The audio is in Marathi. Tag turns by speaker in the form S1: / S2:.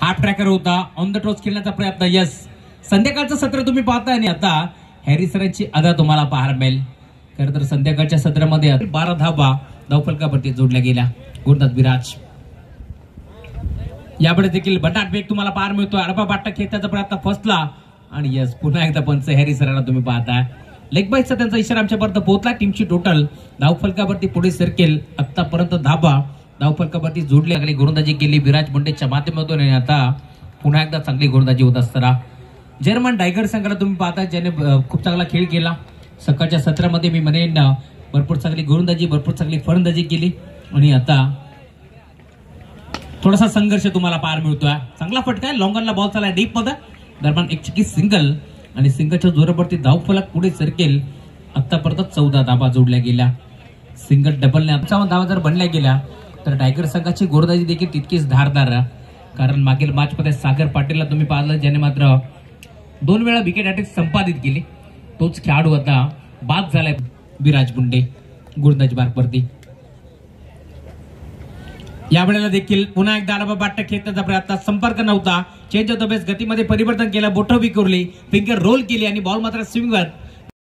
S1: हाफ ट्रॅकर होता, ऑन द टॉस खेळण्याचा प्रयत्न. यस, संध्याकाळचं सत्र तुम्ही पाहताय आणि आता हॅरी सरांची अदा तुम्हाला पाहायला मिळेल. खरं तर संध्याकाळच्या सत्रामध्ये 12 धावा धावफलकावरती जोडल्या गेल्या. गुरुदास विराज यावेळेस देखील बटाट वेग तुम्हाला पाहायला मिळतोय. अडपा बाट्टा खेळण्याचा प्रयत्न फसला आणि यस, पुन्हा एकदा पंच हॅरी सरांना तुम्ही पाहताय. लेग बाईचा त्यांचा इशारा आमच्यापर्यंत पोहोचला. टीमची टोटल धावफलकावरती पुढे सरकेल. आतापर्यंत धाबा धावफलकावरती जोडली लागली. गोलंदाजी केली विराज मुंडेच्या माध्यमातून आणि आता पुन्हा एकदा चांगली गोलंदाजी होत असताना जर्मन टायगर संघाला तुम्ही पाहता, ज्याने खूप चांगला खेळ केला. सकाळच्या सत्रामध्ये मी म्हणेन भरपूर चांगली गोलंदाजी, भरपूर चांगली फलंदाजी केली आणि आता थोडासा संघर्ष तुम्हाला पाहायला मिळतोय. चांगला फटका आहे, लॉंगनला बॉल चालला डीप मध्ये. दरम्यान एक चिकी सिंगल आणि सिंगलच्या जोरावरती धावफलक पुढे सरकेल. आतापर्यंत 14 धावा जोडल्या गेल्या. सिंगल डबलने 55 धावा जर बनल्या गेल्या तर टायगर संघाची गोलंदाजी देखील तितकीच धारदार. कारण मागील मॅच मध्ये सागर पाटीलला तुम्ही पाहिलं, ज्याने मात्र 2 वेळा विकेट हॅट्रिक संपादित केली. तोच खेळाडू आता बाद झालाय विराज मुंडे गोलंदाजी मार्गवरती. यावेळेला देखील पुन्हा एकदा अडबा बाट्टा खेळण्याचा प्रयत्न, संपर्क नव्हता. चेंज ऑफ द बेस, गतीमध्ये परिवर्तन केलं, बोटं विखुरली, फिंगर रोल केली आणि बॉल मात्र स्विंगवर